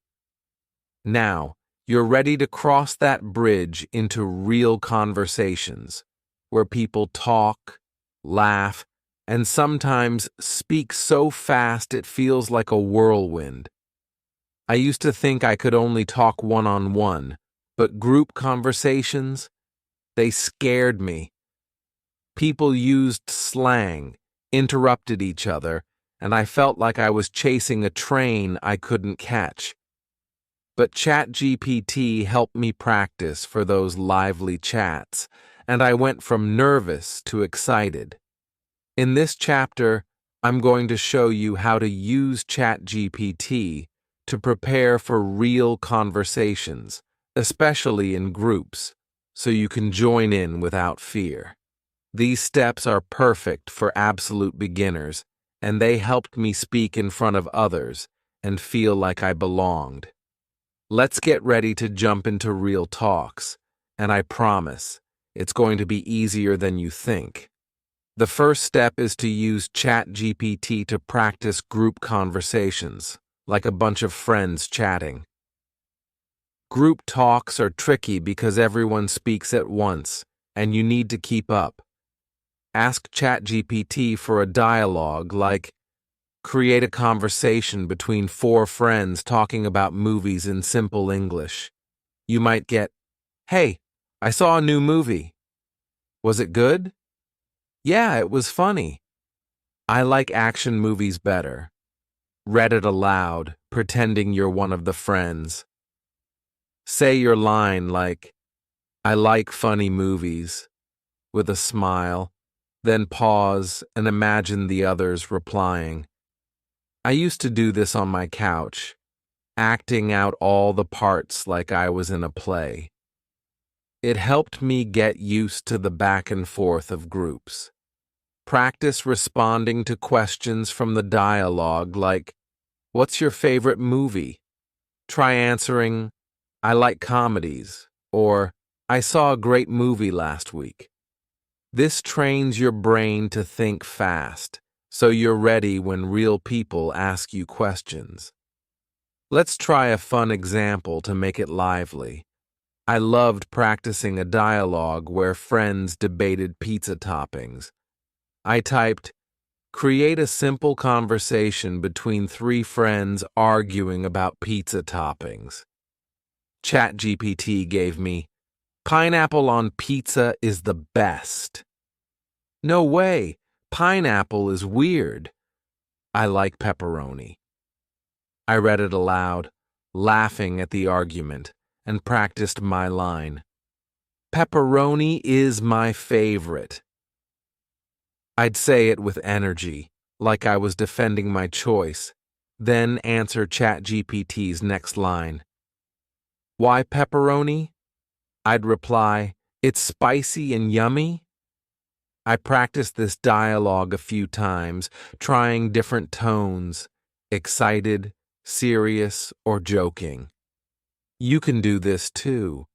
Now, you're ready to cross that bridge into real conversations, where people talk, laugh, and sometimes speak so fast it feels like a whirlwind. I used to think I could only talk one-on-one, but group conversations, they scared me. People used slang, interrupted each other, and I felt like I was chasing a train I couldn't catch. But ChatGPT helped me practice for those lively chats, and I went from nervous to excited. In this chapter, I'm going to show you how to use ChatGPT to prepare for real conversations, especially in groups, so you can join in without fear. These steps are perfect for absolute beginners, and they helped me speak in front of others and feel like I belonged. Let's get ready to jump into real talks, and I promise, it's going to be easier than you think. The first step is to use ChatGPT to practice group conversations, like a bunch of friends chatting. Group talks are tricky because everyone speaks at once, and you need to keep up. Ask ChatGPT for a dialogue like, create a conversation between 4 friends talking about movies in simple English. You might get, hey, I saw a new movie. Was it good? Yeah, it was funny. I like action movies better. Read it aloud, pretending you're one of the friends. Say your line like, I like funny movies, with a smile, then pause and imagine the others replying. I used to do this on my couch, acting out all the parts like I was in a play. It helped me get used to the back and forth of groups. Practice responding to questions from the dialogue like, what's your favorite movie? Try answering, I like comedies, or I saw a great movie last week. This trains your brain to think fast, so you're ready when real people ask you questions. Let's try a fun example to make it lively. I loved practicing a dialogue where friends debated pizza toppings. I typed, create a simple conversation between 3 friends arguing about pizza toppings. ChatGPT gave me, pineapple on pizza is the best. No way, pineapple is weird. I like pepperoni. I read it aloud, laughing at the argument, and practiced my line. Pepperoni is my favorite. I'd say it with energy, like I was defending my choice, then answer ChatGPT's next line. Why pepperoni? I'd reply, "It's spicy and yummy." I practiced this dialogue a few times, trying different tones, excited, serious, or joking. You can do this too.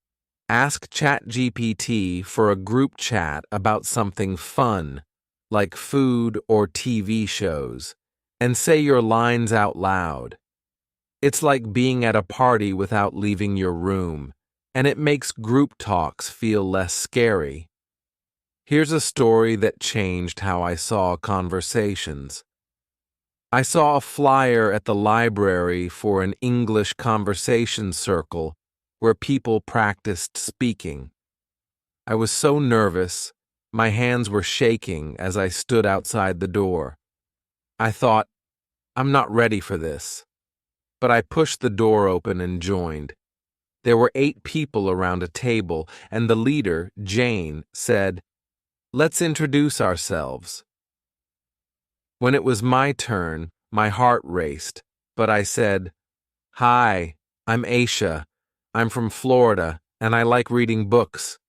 Ask ChatGPT for a group chat about something fun, like food or TV shows, and say your lines out loud. It's like being at a party without leaving your room, and it makes group talks feel less scary. Here's a story that changed how I saw conversations. I saw a flyer at the library for an English conversation circle where people practiced speaking. I was so nervous, my hands were shaking as I stood outside the door. I thought, I'm not ready for this. But I pushed the door open and joined. There were 8 people around a table, and the leader, Jane, said, "Let's introduce ourselves." When it was my turn, my heart raced, but I said, "Hi, I'm Aisha. I'm from Florida, and I like reading books."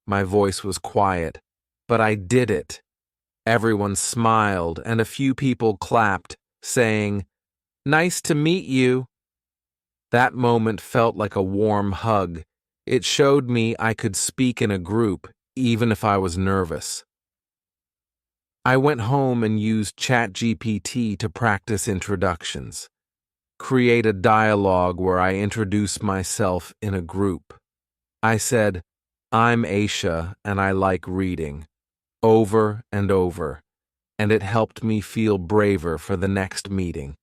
My voice was quiet, but I did it. Everyone smiled, and a few people clapped, saying, "Nice to meet you." That moment felt like a warm hug. It showed me I could speak in a group, even if I was nervous. I went home and used ChatGPT to practice introductions. Create a dialogue where I introduce myself in a group. I said, "I'm Aisha and I like reading," over and over, and it helped me feel braver for the next meeting.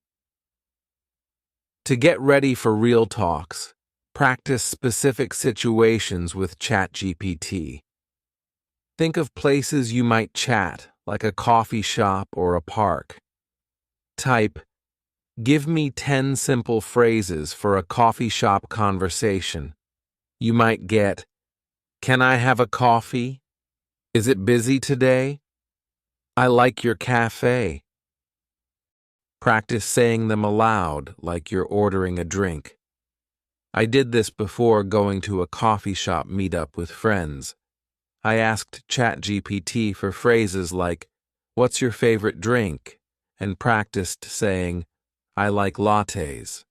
To get ready for real talks, practice specific situations with ChatGPT. Think of places you might chat, like a coffee shop or a park. Type, "Give me 10 simple phrases for a coffee shop conversation." You might get, "Can I have a coffee? Is it busy today? I like your cafe." Practice saying them aloud like you're ordering a drink. I did this before going to a coffee shop meetup with friends. I asked ChatGPT for phrases like, "What's your favorite drink?" and practiced saying, "I like lattes."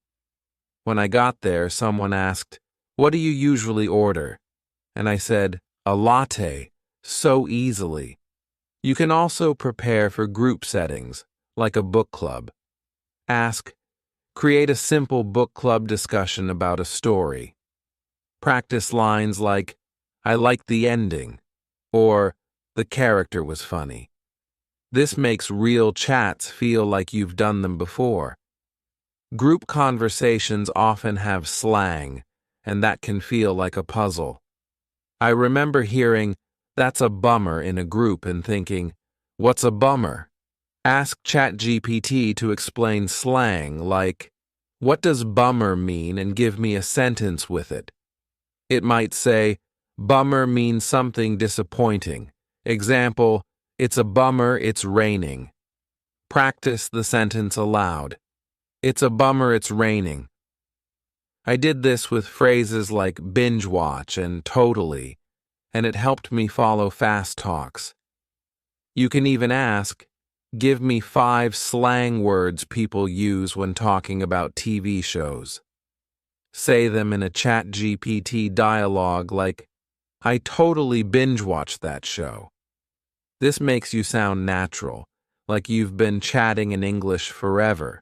When I got there, someone asked, "What do you usually order?" And I said, "A latte," so easily. You can also prepare for group settings, like a book club. Ask, "Create a simple book club discussion about a story." Practice lines like, "I liked the ending," or "The character was funny." This makes real chats feel like you've done them before. Group conversations often have slang, and that can feel like a puzzle. I remember hearing, "That's a bummer" in a group and thinking, "What's a bummer?" Ask ChatGPT to explain slang like, "What does bummer mean?" and give me a sentence with it. It might say, "Bummer means something disappointing." Example, "It's a bummer it's raining." Practice the sentence aloud. "It's a bummer it's raining." I did this with phrases like binge watch and totally, and it helped me follow fast talks. You can even ask, "Give me 5 slang words people use when talking about TV shows." Say them in a ChatGPT dialogue like, "I totally binge-watched that show." This makes you sound natural, like you've been chatting in English forever.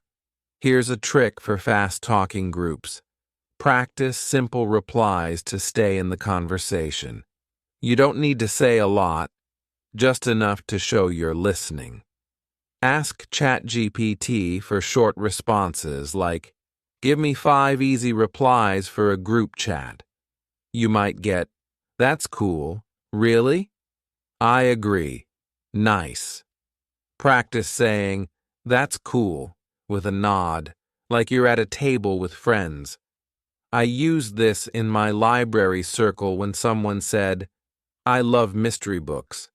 Here's a trick for fast-talking groups. Practice simple replies to stay in the conversation. You don't need to say a lot, just enough to show you're listening. Ask ChatGPT for short responses like, "Give me 5 easy replies for a group chat." You might get, "That's cool. Really? I agree. Nice." Practice saying, "That's cool," with a nod, like you're at a table with friends. I used this in my library circle when someone said, "I love mystery books."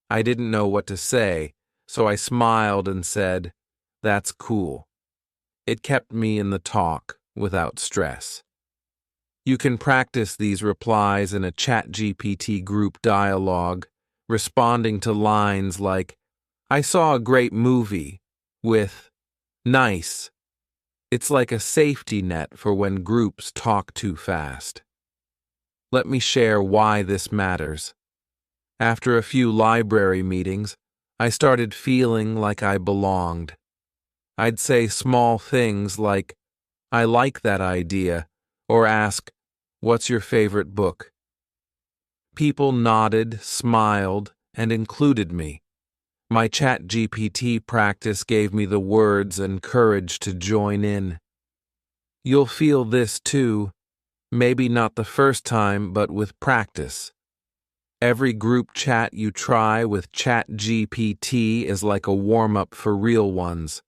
I didn't know what to say, so I smiled and said, "That's cool." It kept me in the talk without stress. You can practice these replies in a ChatGPT group dialogue, responding to lines like, "I saw a great movie," with "nice." It's like a safety net for when groups talk too fast. Let me share why this matters. After a few library meetings, I started feeling like I belonged. I'd say small things like, "I like that idea," or ask, "What's your favorite book?" People nodded, smiled, and included me. My ChatGPT practice gave me the words and courage to join in. You'll feel this too, maybe not the first time, but with practice. Every group chat you try with ChatGPT is like a warm-up for real ones.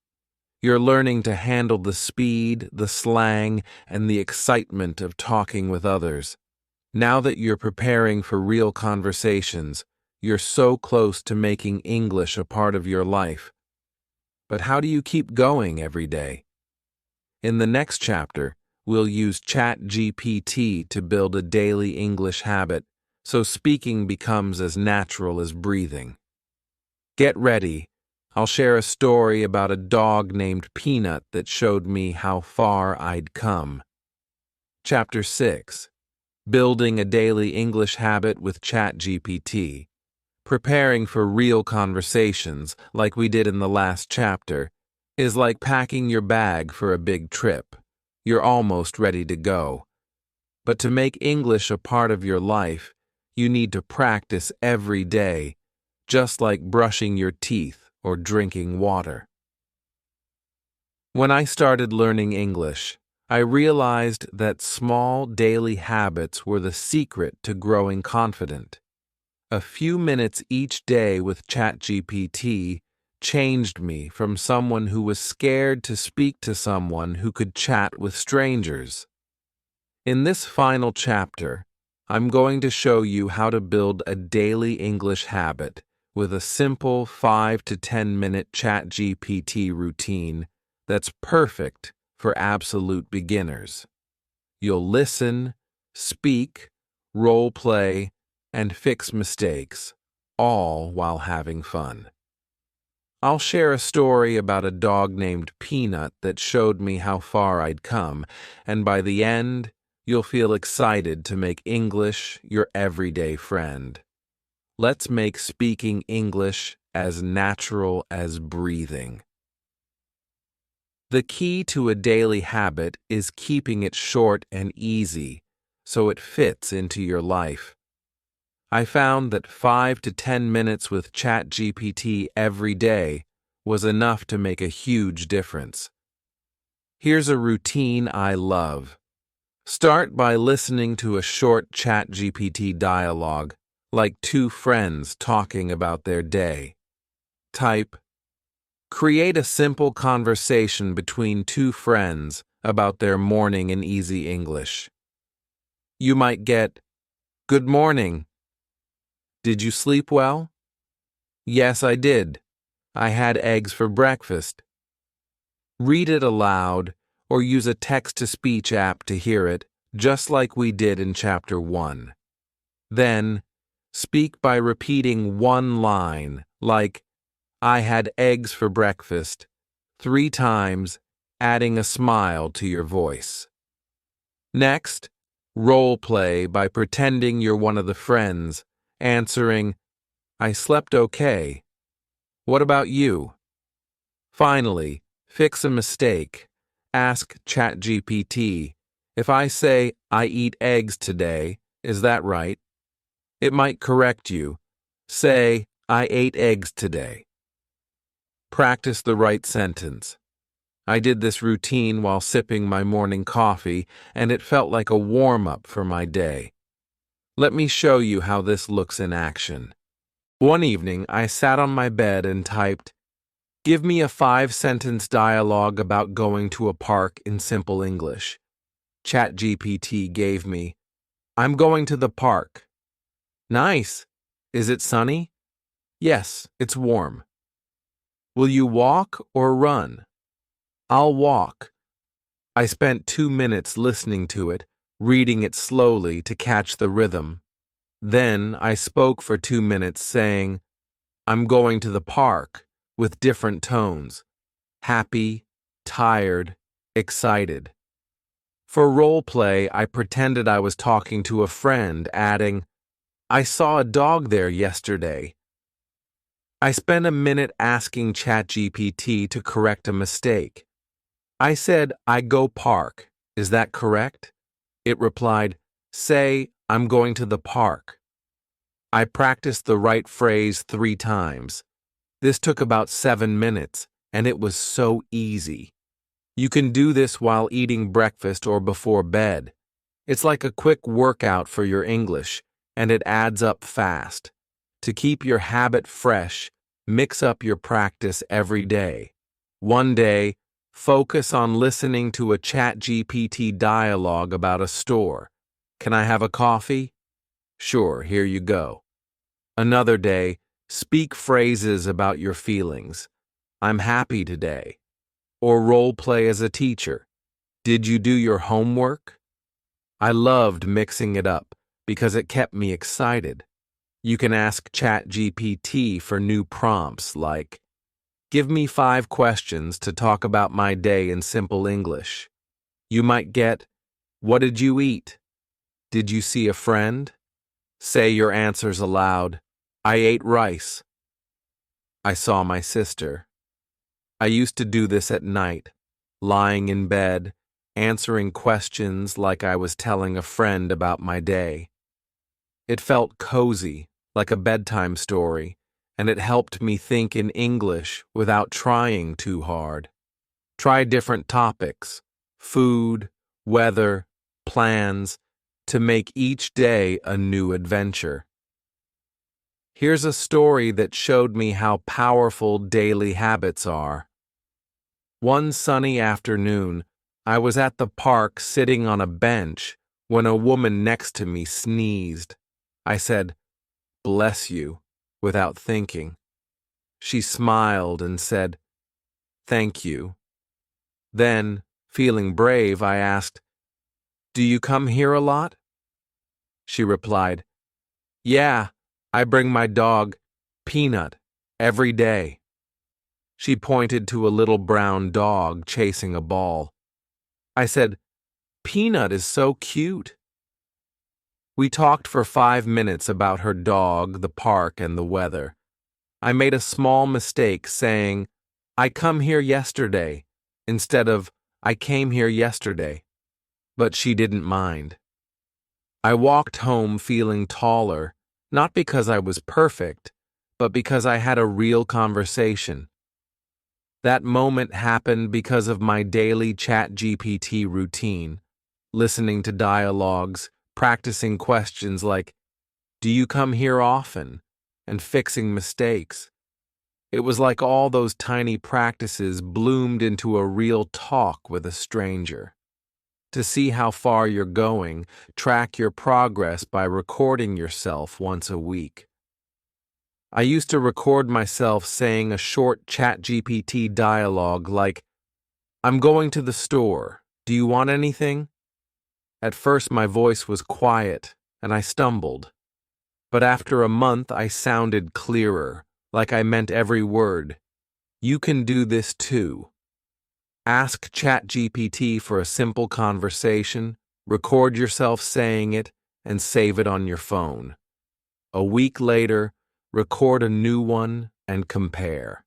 You're learning to handle the speed, the slang, and the excitement of talking with others. Now that you're preparing for real conversations, you're so close to making English a part of your life. But how do you keep going every day? In the next chapter, we'll use ChatGPT to build a daily English habit so speaking becomes as natural as breathing. Get ready. I'll share a story about a dog named Peanut that showed me how far I'd come. Chapter 6. Building a daily English habit with ChatGPT. Preparing for real conversations, like we did in the last chapter, is like packing your bag for a big trip. You're almost ready to go. But to make English a part of your life, you need to practice every day, just like brushing your teeth or drinking water. When I started learning English, I realized that small daily habits were the secret to growing confident. A few minutes each day with ChatGPT changed me from someone who was scared to speak to someone who could chat with strangers. In this final chapter, I'm going to show you how to build a daily English habit with a simple 5 to 10 minute ChatGPT routine that's perfect for absolute beginners. You'll listen, speak, role play, and fix mistakes, all while having fun. I'll share a story about a dog named Peanut that showed me how far I'd come, and by the end, you'll feel excited to make English your everyday friend. Let's make speaking English as natural as breathing. The key to a daily habit is keeping it short and easy, so it fits into your life. I found that 5 to 10 minutes with ChatGPT every day was enough to make a huge difference. Here's a routine I love. Start by listening to a short ChatGPT dialogue, like two friends talking about their day. Type, "Create a simple conversation between two friends about their morning in easy English." You might get, "Good morning. Did you sleep well?" "Yes, I did. I had eggs for breakfast." Read it aloud or use a text-to-speech app to hear it, just like we did in Chapter 1. Then, speak by repeating one line, like, "I had eggs for breakfast," 3 times, adding a smile to your voice. Next, role play by pretending you're one of the friends, answering, "I slept okay. What about you?" Finally, fix a mistake. Ask ChatGPT, "If I say I eat eggs today, is that right?" It might correct you. Say, "I ate eggs today." Practice the right sentence. I did this routine while sipping my morning coffee, and it felt like a warm-up for my day. Let me show you how this looks in action. One evening, I sat on my bed and typed, "Give me a 5-sentence dialogue about going to a park in simple English." ChatGPT gave me, "I'm going to the park." "Nice. Is it sunny?" "Yes, it's warm." "Will you walk or run?" "I'll walk." I spent 2 minutes listening to it, reading it slowly to catch the rhythm. Then I spoke for 2 minutes saying, "I'm going to the park," with different tones: happy, tired, excited. For role play, I pretended I was talking to a friend, adding, "I saw a dog there yesterday." I spent a minute asking ChatGPT to correct a mistake. I said, "I go park. Is that correct?" It replied, "Say, I'm going to the park." I practiced the right phrase 3 times. This took about 7 minutes, and it was so easy. You can do this while eating breakfast or before bed. It's like a quick workout for your English, and it adds up fast. To keep your habit fresh, mix up your practice every day. One day, focus on listening to a ChatGPT dialogue about a store. "Can I have a coffee?" "Sure, here you go." Another day, speak phrases about your feelings. "I'm happy today." Or role play as a teacher. "Did you do your homework?" I loved mixing it up because it kept me excited. You can ask ChatGPT for new prompts like, "Give me 5 questions to talk about my day in simple English." You might get, "What did you eat?" "Did you see a friend?" Say your answers aloud. "I ate rice." "I saw my sister." I used to do this at night, lying in bed, answering questions like I was telling a friend about my day. It felt cozy, like a bedtime story, and it helped me think in English without trying too hard. Try different topics, food, weather, plans, to make each day a new adventure. Here's a story that showed me how powerful daily habits are. One sunny afternoon, I was at the park sitting on a bench when a woman next to me sneezed. I said, "Bless you," without thinking. She smiled and said, "Thank you." Then, feeling brave, I asked, "Do you come here a lot?" She replied, "Yeah, I bring my dog, Peanut, every day." She pointed to a little brown dog chasing a ball. I said, "Peanut is so cute." We talked for 5 minutes about her dog, the park, and the weather. I made a small mistake saying, "I come here yesterday," instead of "I came here yesterday," but she didn't mind. I walked home feeling taller, not because I was perfect, but because I had a real conversation. That moment happened because of my daily ChatGPT routine, listening to dialogues, practicing questions like, "Do you come here often?" and fixing mistakes. It was like all those tiny practices bloomed into a real talk with a stranger. To see how far you're going, track your progress by recording yourself once a week. I used to record myself saying a short ChatGPT dialogue like, "I'm going to the store. Do you want anything?" At first my voice was quiet and I stumbled. But after a month I sounded clearer, like I meant every word. You can do this too. Ask ChatGPT for a simple conversation, record yourself saying it, and save it on your phone. A week later, record a new one and compare.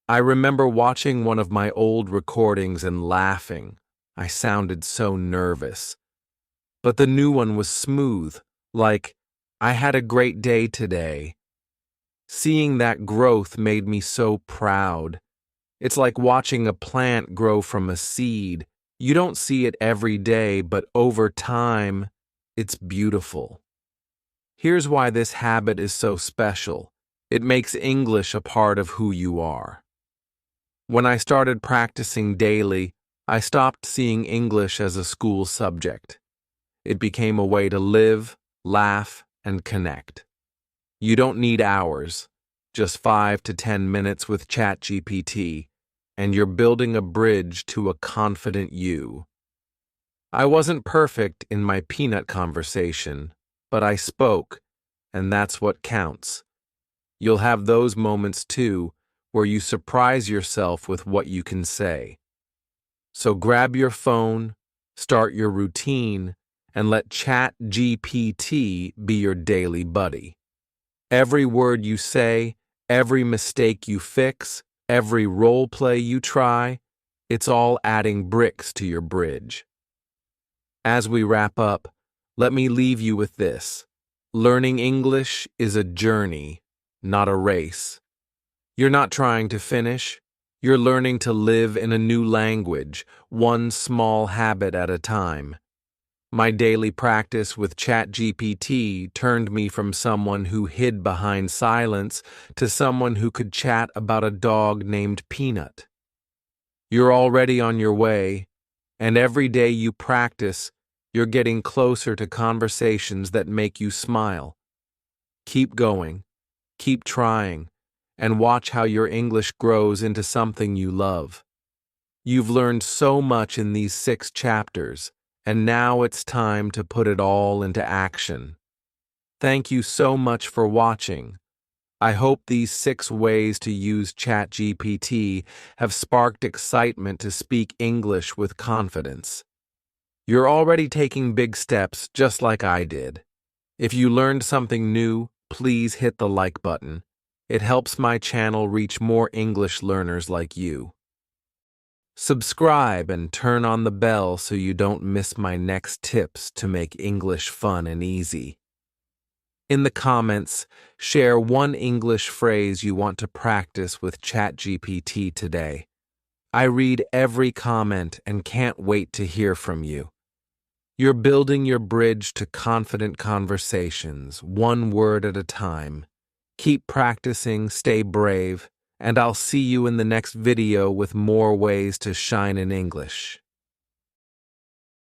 I remember watching one of my old recordings and laughing. I sounded so nervous. But the new one was smooth, like, "I had a great day today." Seeing that growth made me so proud. It's like watching a plant grow from a seed. You don't see it every day, but over time, it's beautiful. Here's why this habit is so special. It makes English a part of who you are. When I started practicing daily, I stopped seeing English as a school subject. It became a way to live, laugh, and connect. You don't need hours, just 5 to 10 minutes with ChatGPT, and you're building a bridge to a confident you. I wasn't perfect in my peanut conversation, but I spoke, and that's what counts. You'll have those moments too, where you surprise yourself with what you can say. So grab your phone, start your routine, and let ChatGPT be your daily buddy. Every word you say, every mistake you fix, every role play you try, it's all adding bricks to your bridge. As we wrap up, let me leave you with this. Learning English is a journey, not a race. You're not trying to finish. You're learning to live in a new language, one small habit at a time. My daily practice with ChatGPT turned me from someone who hid behind silence to someone who could chat about a dog named Peanut. You're already on your way, and every day you practice, you're getting closer to conversations that make you smile. Keep going, keep trying, and watch how your English grows into something you love. You've learned so much in these 6 chapters, and now it's time to put it all into action. Thank you so much for watching. I hope these 6 ways to use ChatGPT have sparked excitement to speak English with confidence. You're already taking big steps just like I did. If you learned something new, please hit the like button. It helps my channel reach more English learners like you. Subscribe and turn on the bell so you don't miss my next tips to make English fun and easy. In the comments, share one English phrase you want to practice with ChatGPT today. I read every comment and can't wait to hear from you. You're building your bridge to confident conversations, one word at a time. Keep practicing, stay brave, and I'll see you in the next video with more ways to shine in English.